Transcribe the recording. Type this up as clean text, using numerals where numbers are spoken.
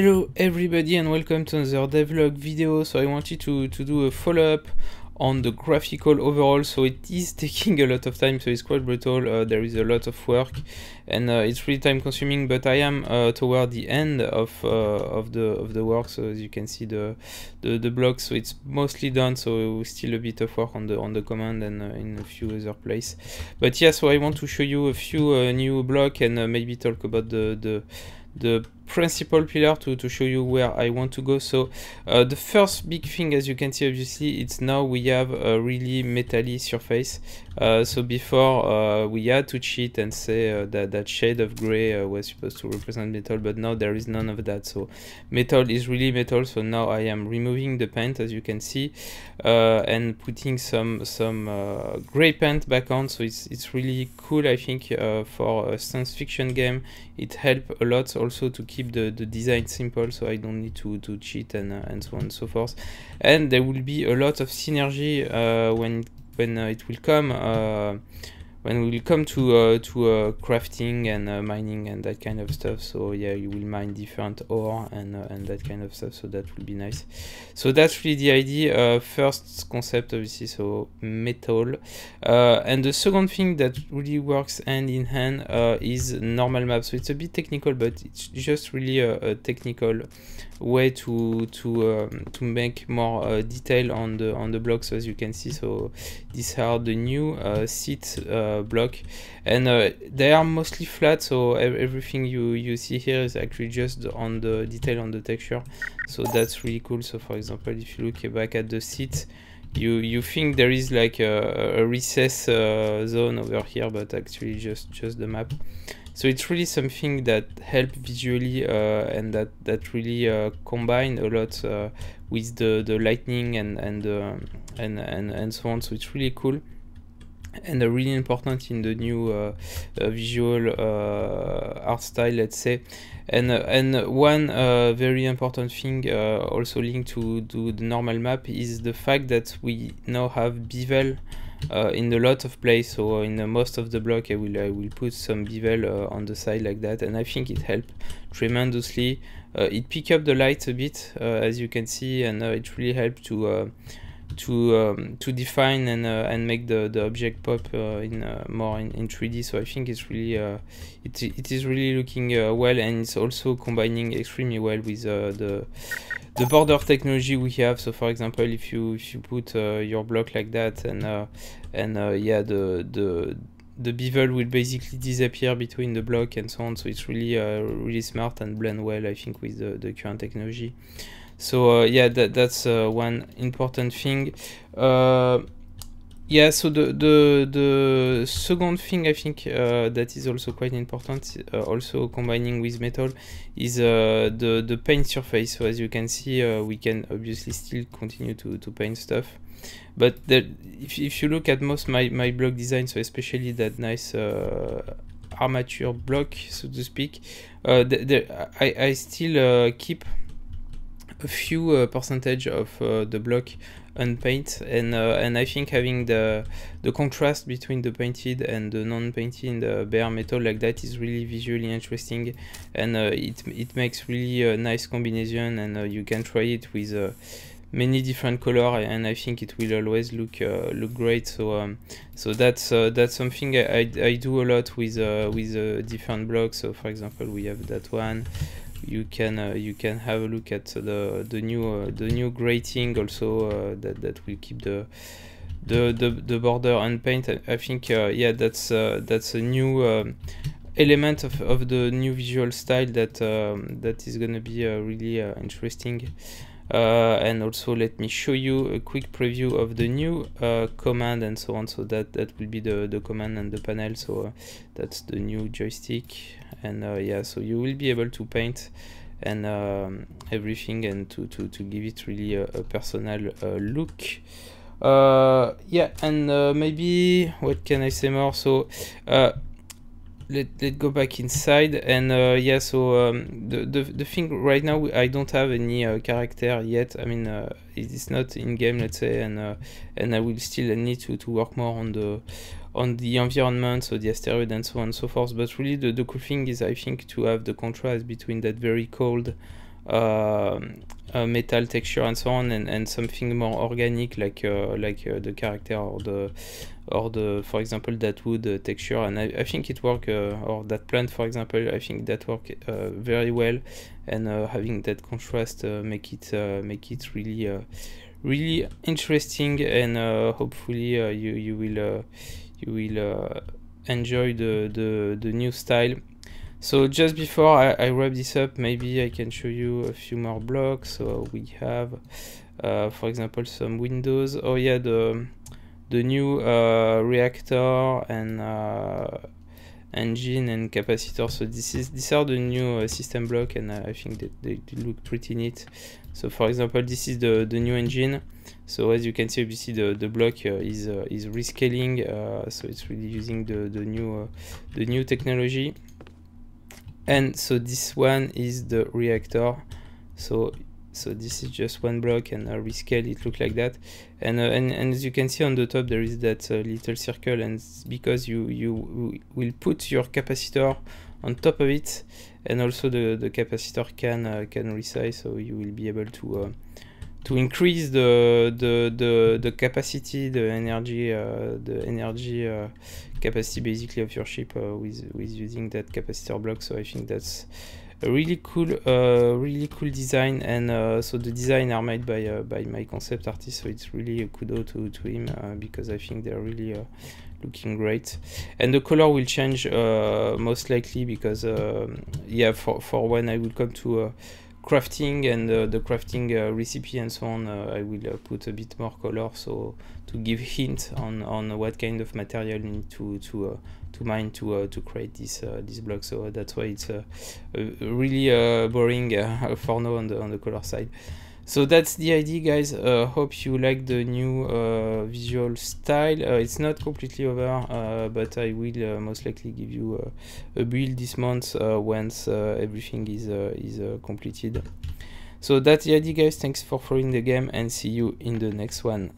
Hello everybody and welcome to another devlog video. So I wanted to do a follow-up on the graphical overall. So it is taking a lot of time, so it's quite brutal. There is a lot of work and it's really time consuming, but I am toward the end of the work. So as you can see the blog, so it's mostly done, so still a bit of work on the command and in a few other places. But yeah, so I want to show you a few new blocks and maybe talk about the principal pillar to show you where I want to go. So the first big thing, as you can see, obviously, it's now we have a really metallic surface. So before we had to cheat and say that shade of gray was supposed to represent metal, but now there is none of that. So metal is really metal. So now I am removing the paint, as you can see, and putting some gray paint back on. So it's really cool. I think for a science fiction game, it helps a lot also to keep the design simple, so I don't need to cheat and so on and so forth. And there will be a lot of synergy when it will come when we will come to crafting and mining and that kind of stuff. So yeah, you will mine different ore and that kind of stuff, so that will be nice. So that's really the idea. First concept, obviously, so metal, and the second thing that really works hand in hand is normal map. So it's a bit technical, but it's just really a technical way to make more detail on the blocks. So as you can see, so these are the new seat block, and they are mostly flat, so everything you see here is actually just on the detail on the texture. So that's really cool. So for example, if you look back at the seat, you think there is like a recess zone over here, but actually just the map. So it's really something that help visually and that really combine a lot with the lightning and so on. So it's really cool and really important in the new visual art style, let's say. And one very important thing also linked to the normal map is the fact that we now have bevel in a lot of places. So in most of the block I will put some bevel on the side like that, and I think it helped tremendously. It pick up the light a bit, as you can see, and it really helped to define and make the object pop more in 3D. So I think it's really it is really looking well, and it's also combining extremely well with the border technology we have. So for example, if you put your block like that, and yeah, the bevel will basically disappear between the block and so on. So it's really really smart and blend well, I think, with the current technology. So yeah, that's one important thing. Yeah, so the second thing I think that is also quite important, also combining with metal, is the paint surface. So as you can see, we can obviously still continue to paint stuff, but if you look at most my block design, so especially that nice armature block, so to speak, I still keep a few percentage of the block unpainted, and I think having the contrast between the painted and the non-painted bare metal like that is really visually interesting, and it makes really a nice combination, and you can try it with many different color, and I think it will always look great. So so that's something I do a lot with different blocks. So for example, we have that one. You can have a look at the new grating also, that will keep the border unpainted. I think yeah, that's a new element of the new visual style that is gonna be really interesting. And also let me show you a quick preview of the new command and so on. So that will be the command and the panel. So that's the new joystick, and yeah, so you will be able to paint and everything, and to give it really a personal look. Yeah, and maybe what can I say more? So let's go back inside, and yeah, so the thing right now, I don't have any character yet. I mean, it is not in game, let's say, and I will still need to work more on the environment, so the asteroid and so on and so forth. But really the cool thing is, I think, to have the contrast between that very cold metal texture and so on, and something more organic like the character or the for example that wood texture, and I think it worked, or that plant for example, I think that worked very well, and having that contrast make it really really interesting, and hopefully you will enjoy the new style. So just before I wrap this up, maybe I can show you a few more blocks. So we have for example some windows. Oh yeah, the new reactor and engine and capacitor. So these are the new system block, and I think that they look pretty neat. So for example, this is the new engine. So as you can see, obviously the block is rescaling, so it's really using the new technology. And so this one is the reactor. So this is just one block, and rescale it look like that. And as you can see on the top, there is that little circle, and because you will put your capacitor on top of it, and also the capacitor can resize, so you will be able to increase the capacity, the energy capacity basically of your ship with using that capacitor block. So I think that's a really cool design, and so the design are made by my concept artist, so it's really a kudos to him, because I think they're really looking great. And the color will change most likely, because yeah, for when I will come to crafting and the crafting recipe and so on, I will put a bit more color, so to give hint on what kind of material you need to mine to create this block. So that's why it's really boring for now on the color side. So that's the idea, guys. Hope you like the new visual style. It's not completely over, but I will most likely give you a build this month once everything is completed. So that's the idea, guys. Thanks for following the game, and see you in the next one.